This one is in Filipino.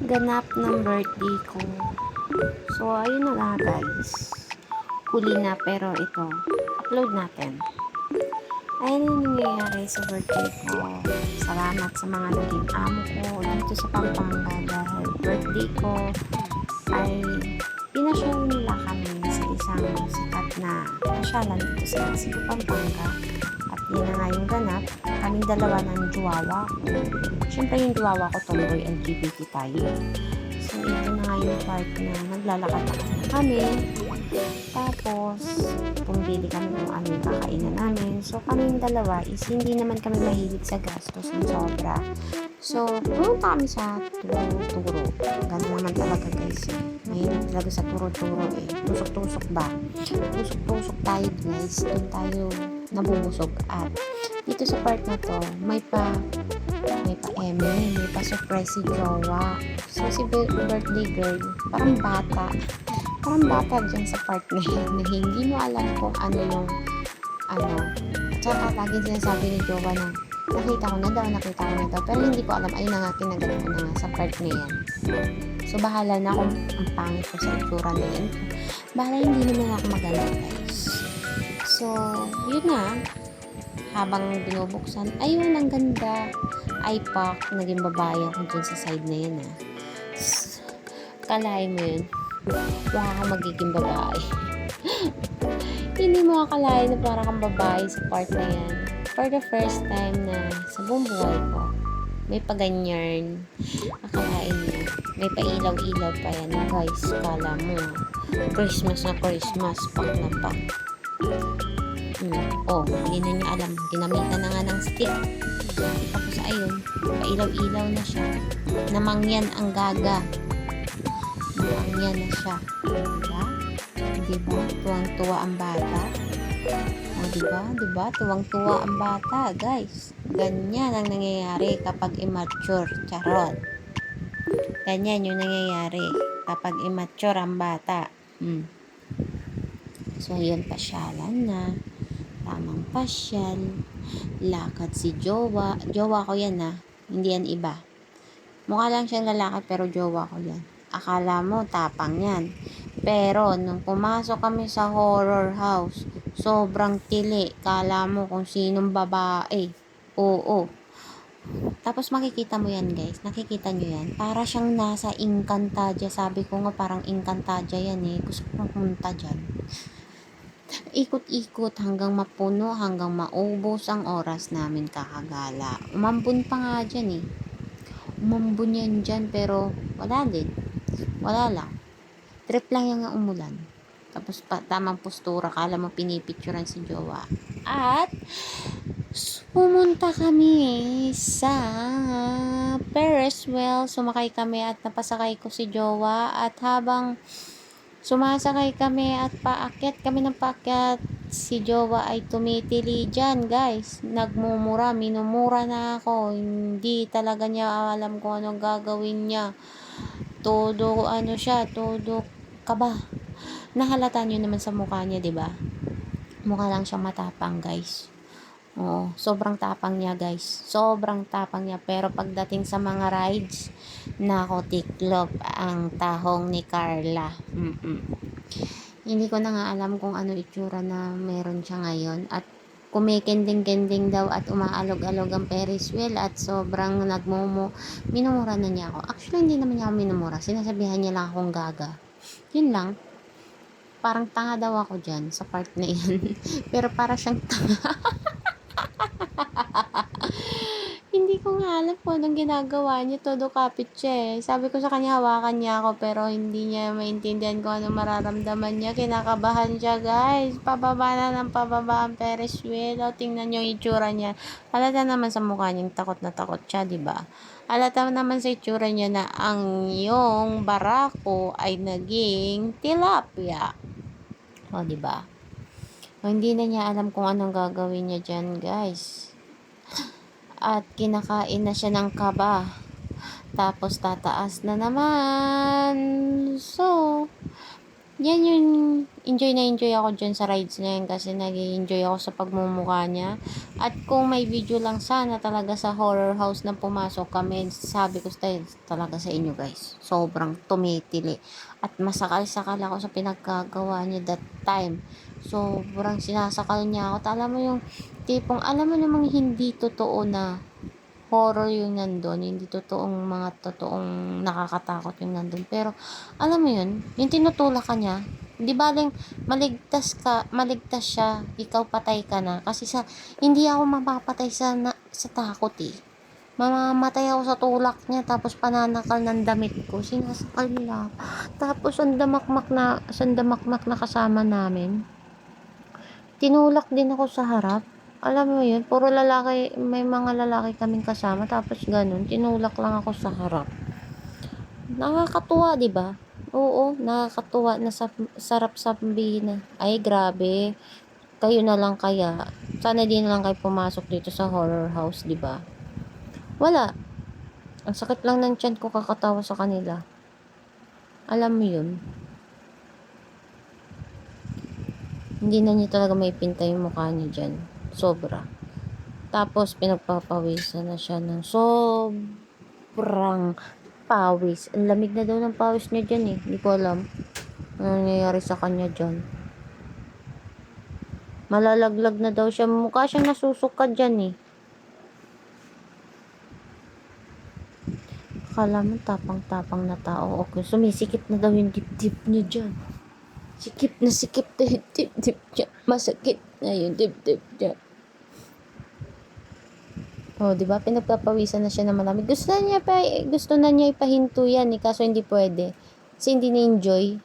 ganap ng birthday ko. So, ayun na nga guys. Huli na pero ito, upload natin. Ayun yung nangyayari sa birthday ko. Salamat sa mga naging amo ko dito sa Pampanga dahil birthday ko ay pinasyal nila kami sa isang sikat na pasyalan dito sa Cebu, Pampanga. At yun na nga yung ganap. Kaming dalawa ng juwawa ko. Siyempre yung juwawa ko tomboy LGBT tayo. So ito na nga yung part na naglalakad-lakad na kami. Tapos, pumili kami kung ano yung kakainan namin. So, kaming dalawa is hindi naman kami mahilig sa gastos ng sobra. So, pumunta kami sa turo-turo. Ganun naman talaga guys. Mahilig talaga sa turo-turo eh. Tusok-tusok ba? Tusok-tusok tayo guys. Doon tayo nabubusog. At dito sa part na to, may pa eme, may pa surprise si jowa. So, si birthday girl, parang bata dyan sa part na yun, na hindi mo alam kung ano yung tsaka lagi sinasabi ni Jowa na nakita ko na daw pero hindi ko alam, ayun na nga kinagat ko na nga sa part na yan. So bahala na kung ang pangit ko sa itsura na yan, bahala hindi naman ako maganda guys. So yun na, habang binubuksan, ayun ang ganda, iPac, naging babae ako dyan sa side na yan kalahin mo yun, mukha kang magiging babae. Hindi mo akalain na parang kang babae sa part na yan. For the first time na sa buong buhay ko, may paganyan. Akalain mo, may pailaw-ilaw pa yan. Guys, kala mo, Christmas na Christmas, pak na pak. Hindi na niya alam. Ginamitan na nga ng stick. Tapos ayun, pailaw-ilaw na siya. Namangyan ang gaga. Namangyan na siya. Diba? Tuwang-tuwa ang bata. Diba? Tuwang-tuwa ang bata, guys. Ganyan ang nangyayari kapag immature. Charot. Ganyan yung nangyayari kapag immature ang bata. So, yun, pasyalan na. Tamang pasyal. Lakad si jowa. Jowa ko yan, hindi yan iba. Mukha lang siyang lalaki, pero jowa ko yan. Akala mo, tapang yan. Pero, nung pumasok kami sa horror house, sobrang tili. Kala mo kung sinong babae. Oo. Tapos makikita mo yan guys. Nakikita nyo yan. Para siyang nasa Encantadia. Sabi ko nga parang Encantadia yan eh. Gusto kong pumunta dyan. Ikot-ikot hanggang mapuno, hanggang maubos ang oras namin kakagala. Umambon pa nga dyan eh. Umambon yan dyan pero wala din. Wala lang. Trip lang yung umulan. Tapos tamang postura, kala mo pinipicturan si jowa. At pumunta kami sa Ferris wheel. Sumakay kami at napasakay ko si jowa. At habang sumasakay kami at paakyat kami ng paakyat, si jowa ay tumitili dyan guys. Nagmumura, minumura na ako. Hindi talaga niya alam kung anong gagawin niya. Todo kaba. Nahalata nyo naman sa mukha niya, diba? Mukha lang siyang matapang, guys. Oo, sobrang tapang niya, guys. Sobrang tapang niya. Pero pagdating sa mga rides, nako, tiklop ang tahong ni Carla. Hindi ko na nga alam kung ano itsura na meron siya ngayon. At kumikending-kending daw at umaalog-alog ang Ferris wheel at sobrang minumura na niya ako. Actually, hindi naman niya ako minumura. Sinasabihan niya lang akong gaga. Yun lang. Parang tanga daw ako dyan sa part na yan. Pero para siyang tanga. Hindi ko nga alam kung anong ginagawa niya. Todo kapit siya eh. Sabi ko sa kanya, hawakan niya ako. Pero hindi niya maintindihan kung anong mararamdaman niya. Kinakabahan siya guys. Pababa na ng pababa ang Ferris wheel. O, tingnan niyo yung itsura niya. Halata naman sa mukha niyang takot na takot siya, diba? Halata naman sa itsura niya na ang yung barako ay naging tilapia. O, diba? O, hindi na niya alam kung anong gagawin niya dyan, guys. At kinakain na siya ng kaba. Tapos, tataas na naman. So, Yan yung enjoy na enjoy ako dyan sa rides na yan kasi nag-enjoy ako sa pagmumukha niya. At kung may video lang sana talaga sa horror house na pumasok kami, sabi ko talaga sa inyo guys, sobrang tumitili. At masakal-sakal ako sa pinagkagawa niya that time. Sobrang sinasakal niya ako. Alam mo yung tipong, alam mo namang hindi totoo na horror yung nandun, hindi totoong mga totoong nakakatakot yung nandun. Pero, alam mo yun, yung tinutulak ka niya, di baling maligtas siya, ikaw patay ka na. Kasi hindi ako mapapatay sa takot eh. Mamamatay ako sa tulak niya, tapos pananakal ng damit ko, sinasakal nila ako. Tapos, ang damakmak na kasama namin, tinulak din ako sa harap. Alam mo yun, puro lalaki, may mga lalaki kaming kasama, tapos ganun, tinulak lang ako sa harap. Nakakatuwa, di ba? Oo, nakakatuwa na sarap sabihin na, ay grabe, kayo na lang kaya. Sana di na lang kayo pumasok dito sa horror house, di ba? Wala. Ang sakit lang ng tiyan ko kakatawa sa kanila. Alam mo yun, hindi na niya talaga may pinta yung mukha niya dyan. Sobra. Tapos, pinagpapawisan na siya ng sobrang pawis. Ang lamig na daw ng pawis niya dyan eh. Hindi ko alam ano nangyayari sa kanya dyan. Malalaglag na daw siya. Mukha siyang nasusuka dyan eh. Akala mo tapang-tapang na tao. Okay, sumisikip na daw yung dip-dip niya dyan. Sikip na yung dip-dip niya. Masakit na yung dip-dip niya. Oh, 'di ba? Pinagpapawisan na siya ng malamig. Gusto na niya ipahinto yan eh, kaso hindi pwede. Kasi hindi na-enjoy.